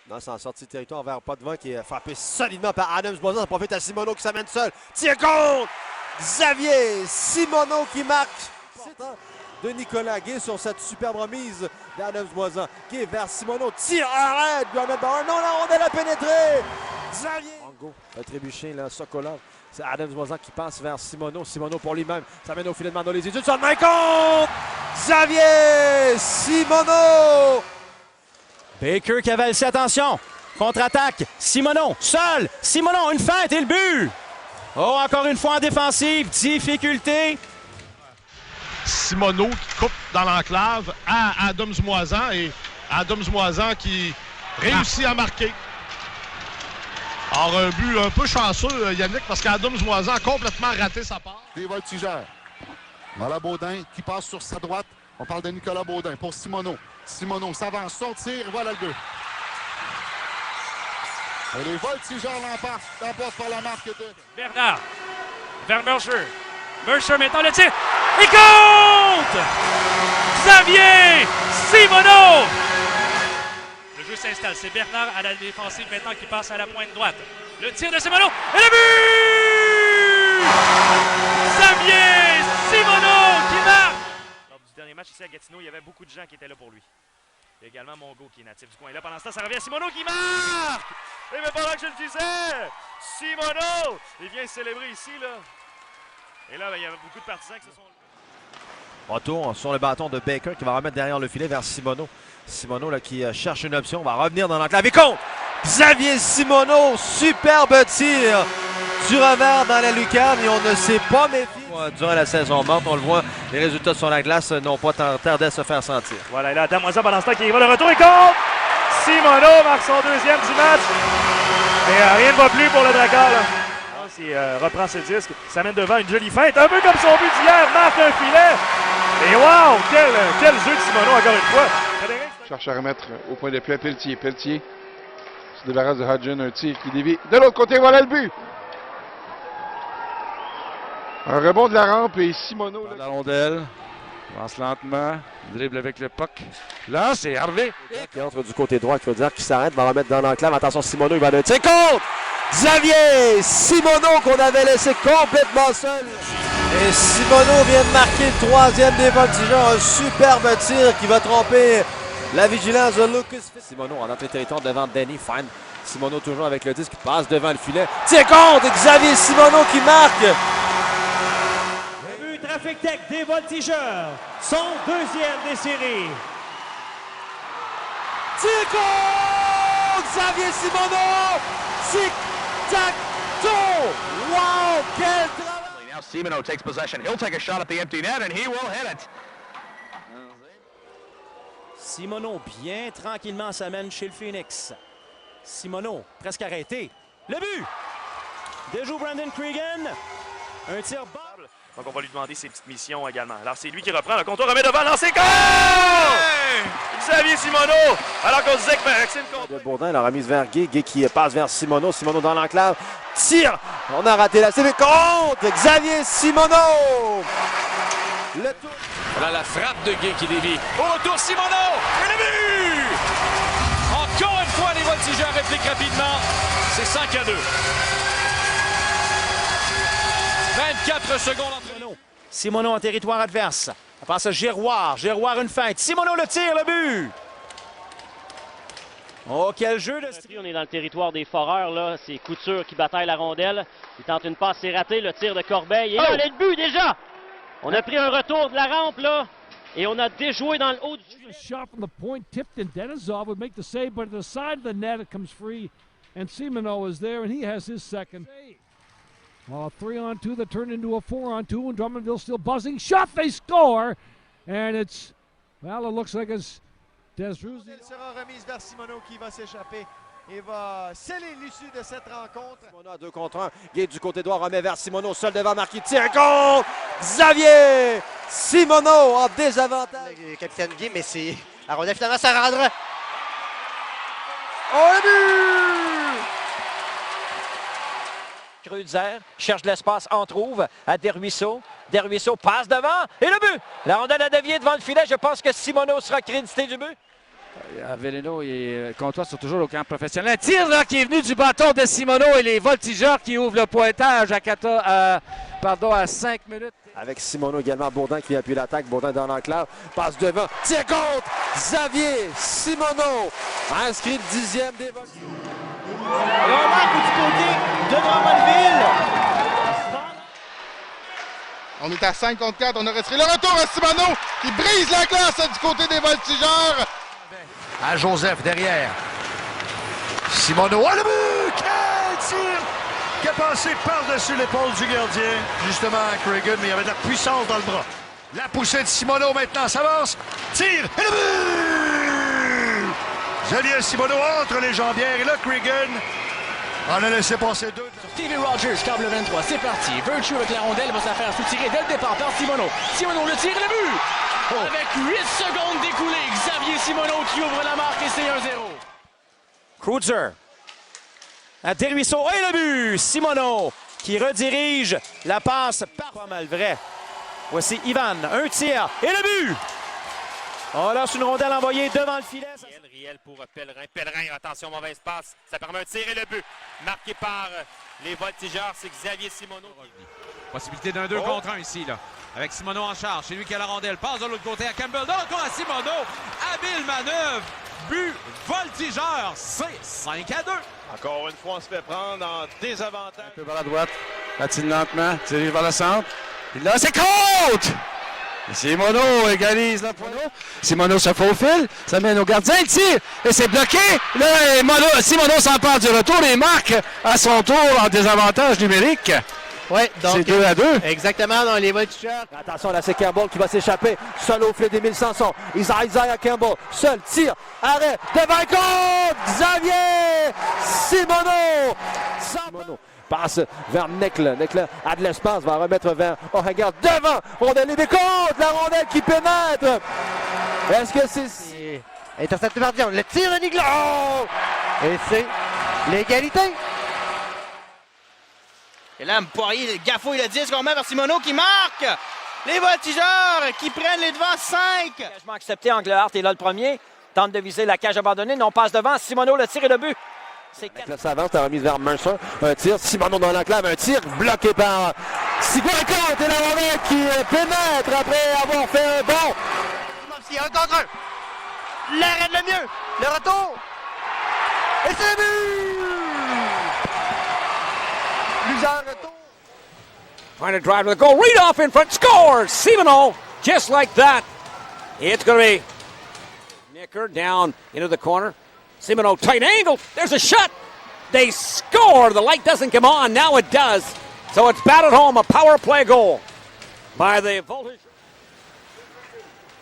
Non, c'est en sortie de territoire vers pas devant qui est frappé solidement par Adams Moisan. Ça profite à Simoneau qui s'amène seul. Tire contre Xavier Simoneau qui marque. De Nicolas Gay sur cette superbe remise d'Adams Moisan. Gay vers Simoneau. Tire, arrête. Non, la rondelle a pénétré. Xavier. Mango a trébuché là, Sokolov. C'est Adams Moisan qui passe vers Simoneau. Simoneau pour lui-même. Ça mène au filet de Mando les études. Sur le main contre Xavier Simoneau. Baker qui avale, attention. Contre-attaque. Simoneau, seul. Simoneau, une feinte et le but. Oh, encore une fois en défensive. Difficulté. Simoneau qui coupe dans l'enclave à Adams Moisan et Adams Moisan qui réussit à marquer. Alors, un but un peu chanceux, Yannick, parce qu'Adams Moisan a complètement raté sa part. Des voltigeurs. Voilà Baudin qui passe sur sa droite. On parle de Nicolas Baudin pour Simoneau. Simoneau s'avance, son tir, voilà le but. Et les voltigeurs l'emportent par la marque de... Bernard vers Mercer. Mercer maintenant le tir. Il compte! Xavier Simoneau! Le jeu s'installe. C'est Bernard à la défensive maintenant qui passe à la pointe droite. Le tir de Simoneau et le but! Xavier Simoneau qui marque! Lors du dernier match ici à Gatineau, il y avait beaucoup de gens qui étaient là pour lui. Il y a également Mongo qui est natif du coin. Et là, pendant ce temps, ça revient à Simoneau qui marque! Et bien pendant que je le disais, Simoneau, il vient célébrer ici, là. Et là, il y avait beaucoup de partisans qui se sont... Retour sur le bâton de Baker qui va remettre derrière le filet vers Simoneau. Simoneau là, qui cherche une option, va revenir dans l'enclave et contre Xavier Simoneau. Superbe tir du revers dans la lucarne et on ne s'est pas méfié. Durant la saison morte, on le voit, les résultats sur la glace n'ont pas tardé à se faire sentir. Voilà, et là, Adam Moisan pendant ce temps qui va le retour et contre Simoneau marque son deuxième du match. Et rien ne va plus pour le Drakkar, là. Il reprend ce disque, s'amène devant une jolie feinte, un peu comme son but d'hier, marque un filet. Et wow, quel jeu de Simoneau encore une fois. Cherche à remettre au point d'appui à Pelletier. Pelletier se débarrasse de Hodgson, un tir qui dévie. De l'autre côté, voilà le but. Un rebond de la rampe et Simoneau. La rondelle, avance lentement, dribble avec le puck. Là, c'est Harvey. Qui entre du côté droit, qui veut dire qu'il s'arrête, va remettre dans l'enclave. Attention, Simoneau, il va le tirer contre Xavier Simoneau qu'on avait laissé complètement seul. Et Simoneau vient de marquer le troisième des voltigeurs. Un superbe tir qui va tromper la vigilance de Lucas. Simoneau en entrée de territoire devant Danny Fine. Simoneau toujours avec le disque, passe devant le filet. Tire contre Xavier Simoneau qui marque. Le but Trafic Tech des voltigeurs, son deuxième des séries. Tire contre Xavier Simoneau. Tic-tac-toe! Wow! Quel travail! Now Simoneau takes possession. He'll take a shot at the empty net and he will hit it. Simoneau bien tranquillement s'amène chez le Phoenix. Simoneau presque arrêté. Le but! Déjoue Brandon Cregan. Un tir bas. Donc on va lui demander ses petites missions également. Alors c'est lui qui reprend. Le comptoir remet devant, lancé contre Xavier Simoneau! Alors qu'on disait que Maxime contre... De Baudin, la remise vers Gay. Gay qui passe vers Simoneau. Simoneau dans l'enclave. Tire! On a raté la série contre Xavier Simoneau! Le tour. Voilà la frappe de Gay qui dévie. Au retour, Simoneau! Et le but! Encore une fois, les voltigeurs répliquent rapidement. C'est 5-2. 24 secondes entre nous. Simoneau en territoire adverse. On passe à Giroir. Giroir une feinte. Simoneau le tire, le but! Oh, quel jeu de... On est dans le territoire des foreurs, là. C'est Couture qui bataille la rondelle. Il tente une passe, c'est raté. Le tir de Corbeil. Et là, il a le but déjà! On a pris un retour de la rampe, là. Et on a déjoué dans le haut du... A shot from the point tipped and Denisov would make the save, but at the side of the net it comes free. And Simoneau is there, and he has his second. 3-on-2 that turned into a 4-on-2, and Drummondville still buzzing. Shot, they score! And it's, well, it looks like it's Desruz. Elle sera remise vers Simoneau qui va s'échapper et va sceller l'issue de cette rencontre. Simoneau à 2 contre 1. Gay du côté droit remet vers Simoneau. Seul devant marqué. Tire contre Xavier Simoneau en désavantage. Le capitaine Guy, mais c'est la rondelle finalement ça rendra. Oh, le but! Cruzer cherche de l'espace, en trouve à Desruisseaux. Desruisseaux passe devant et le but! La rondelle a dévié devant le filet. Je pense que Simoneau sera crédité du but. Avellino et Comtois sont toujours au camp professionnel. Tir là, qui est venu du bâton de Simoneau et les voltigeurs qui ouvrent le pointage à 5 minutes. Avec Simoneau également, Bourdin qui vient appuyer l'attaque. Bourdin dans l'enclave, passe devant, tir contre Xavier Simoneau, inscrit le 10e des voltigeurs. Et on marque du côté de Drummondville. On est à 5 contre 4, on a retiré le retour à Simoneau qui brise la glace du côté des voltigeurs. À Joseph derrière. Simoneau, oh le but! Quel tir! Qui a passé par-dessus l'épaule du gardien. Justement à Cregan, mais il y avait de la puissance dans le bras. La poussée de Simoneau maintenant s'avance. Tire et le but! Xavier Simoneau entre les jambières et là Cregan en a laissé passer deux. Stevie Rogers câble le 23, c'est parti. Virtue avec la rondelle va se faire soutirer dès le départ par Simoneau. Simoneau le tire et le but! Avec 8 secondes découlées, Xavier Simoneau qui ouvre la marque et c'est 1-0. Kreutzer. À Desruisseaux et le but! Simoneau qui redirige la passe pas mal vrai. Voici Ivan, un tir et le but! On lance une rondelle envoyée devant le filet. Riel pour Pellerin. Pellerin, attention, mauvaise passe. Ça permet un tir et le but. Marqué par les voltigeurs, c'est Xavier Simoneau. Possibilité d'un 2 contre 1 ici, là. Avec Simoneau en charge. C'est lui qui a la rondelle. Passe de l'autre côté à Campbell. Encore à Simoneau. Habile manœuvre. But voltigeur. C'est 5-2. Encore une fois, on se fait prendre en désavantage. Un peu vers la droite. Patine lentement. Dirige vers le centre. Puis là, c'est contre! Simoneau égalise le point. Simoneau se faufile, ça mène au gardien, il tire et c'est bloqué. Là, Simoneau s'empare du retour et marque à son tour en désavantage numérique. Oui, donc c'est 2-2. Exactement, dans les voltigeurs. Attention, là, c'est Campbell qui va s'échapper. Seul au filet d'Émile Sanson. Isaiah Campbell, seul, tire, arrêt, devant compte! Xavier Simoneau! Simoneau passe vers Nekla. Nekla a de l'espace, va remettre vers O'Hagan devant. Rondelle des comptes, la rondelle qui pénètre. Est-ce que c'est... Intercepté par Dion, le tir de Niglo! Et c'est l'égalité. Et là, Poirier, Gaffo, il a 10 qu'on met vers Simoneau qui marque! Les voltigeurs qui prennent les devants 5! Engagement accepté, Englehart est là le premier. Tente de viser la cage abandonnée, non, passe devant. Simoneau, le tir et le but. Là, ça avance, la remise vers Mercer. Un tir, Simoneau dans l'enclave, un tir bloqué par Sigouin Comte et la rondelle qui pénètre après avoir fait un bond. Il y a un contre un. L'arrêt de le mieux. Le retour. Et c'est le but! Plusieurs retours. Trying to drive to the goal. Read off in front. Scores! Simoneau, just like that. It's going to be Nicker down into the corner. Simoneau, tight angle. There's a shot. They score. The light doesn't come on. Now it does. So it's batted home. A power play goal by the Voltage.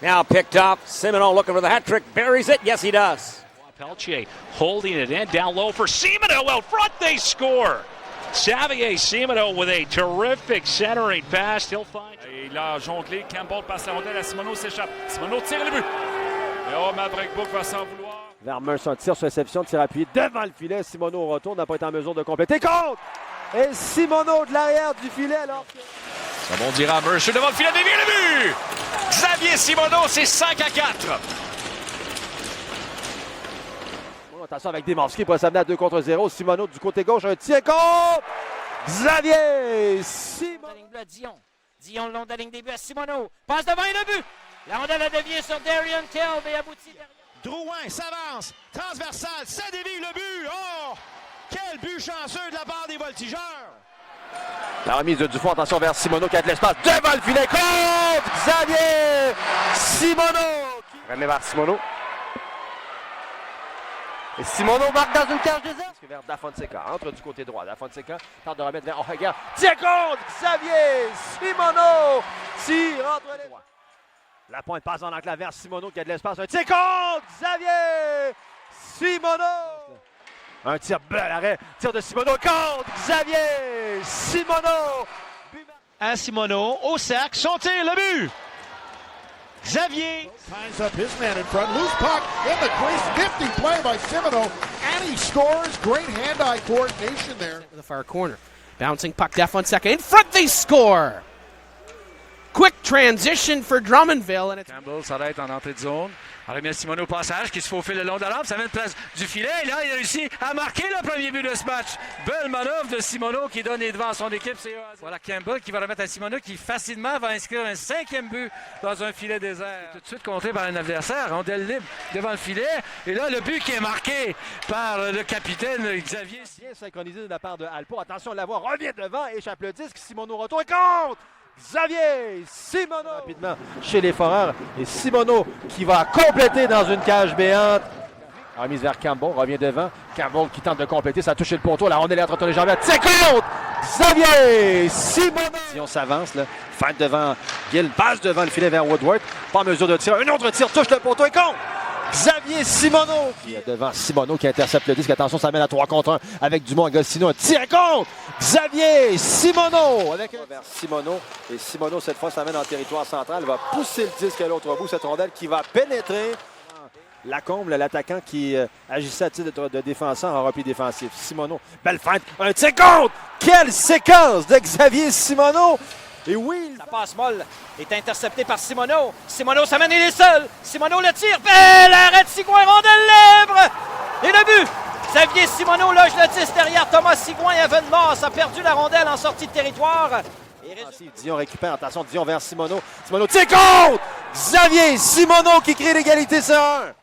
Now picked up. Simoneau looking for the hat trick. Buries it. Yes, he does. Peltier holding it in down low for Simoneau. Out front, they score. Xavier Simoneau with a terrific centering pass. He'll find. Il a jonglé. Campbell passe la rondelle à Simoneau, s'échappe. Simoneau tire le but. Et Maverick Book va s'en vouloir. Vers Mercer, un tir sur réception, tir appuyé devant le filet. Simoneau au retour, n'a pas été en mesure de compléter. Contre! Et Simoneau de l'arrière du filet alors que... Ça bondira Mercer devant le filet, dévié le but! Xavier Simoneau, c'est 5-4. Attention avec Demarski pour s'amener à 2 contre 0. Simoneau du côté gauche, un tir contre Xavier Simoneau. Dion. Dion le long de la ligne des buts à Simoneau. Passe devant et le but. La rondelle a dévié sur Darian Kelb et aboutit derrière. Drouin s'avance, transversal, ça dévie le but. Oh! Quel but chanceux de la part des voltigeurs! La remise de Dufour, attention vers Simoneau qui a de l'espace devant le filet contre Xavier Simoneau. Remet vers Simoneau. Et Simoneau marque dans une cage de zéro. Vers Dafonseca, entre du côté droit. Dafonseca tente de remettre vers O'Hagan. Tire contre Xavier Simoneau. Tire entre les droits. La pointe passe en enclave vers Simoneau qui a de l'espace. Un tir contre Xavier Simoneau. Un tir bleu à l'arrêt. Tir de Simoneau contre Xavier Simoneau. À Simoneau, au cercle, son tir, le but. Xavier. Ties up his man in front. Loose puck in the crease. Nifty play by Simoneau. And he scores. Great hand-eye coordination there. To the far corner. Bouncing puck, Dafonseca in front. They score. Quick transition for Drummondville. And it's Campbell s'arrête en entrée de zone. On remet Simoneau au passage qui se faufile le long de la rampe. Ça met une place du filet. Et là, il a réussi à marquer le premier but de ce match. Belle manœuvre de Simoneau qui donne les devants à son équipe. Voilà Campbell qui va remettre à Simoneau qui facilement va inscrire un 5e but dans un filet désert. Tout de suite contré par un adversaire. Rondelle libre devant le filet. Et là, le but qui est marqué par le capitaine Xavier. Bien synchronisé de la part de Alpo. Attention, la voix revient devant, échappe le disque. Simoneau retourne et compte! Xavier Simoneau rapidement chez les Foreurs. Et Simoneau qui va compléter dans une cage béante. Remise vers Campbell, revient devant. Campbell qui tente de compléter, ça a touché le poteau. La rondelle est entre les jambes. C'est compte! Xavier Simoneau! Si on s'avance, là, feinte devant Gill, passe devant le filet vers Woodward. Pas en mesure de tirer. Un autre tir touche le poteau et compte! Xavier Simoneau qui est devant Simoneau qui intercepte le disque. Attention, ça mène à 3 contre 1 avec Dumont Agostino. Un tir contre Xavier Simoneau avec un vers Simoneau. Et Simoneau, cette fois, ça mène en territoire central. Il va pousser le disque à l'autre bout. Cette rondelle qui va pénétrer. Lacombe, l'attaquant qui agissait à titre de défenseur en repli défensif. Simoneau, belle feinte. Un tir contre! Quelle séquence de Xavier Simoneau! Et oui, la passe molle est interceptée par Simoneau. Simoneau s'amène, il est seul. Simoneau le tire. Belle arrêt de Sigouin, rondelle libre. Et le but. Xavier Simoneau loge le 10 derrière Thomas Sigouin. Evenmore a perdu la rondelle en sortie de territoire. Dion récupère. Attention, Dion vers Simoneau. Simoneau tire contre! Xavier Simoneau qui crée l'égalité sur 1.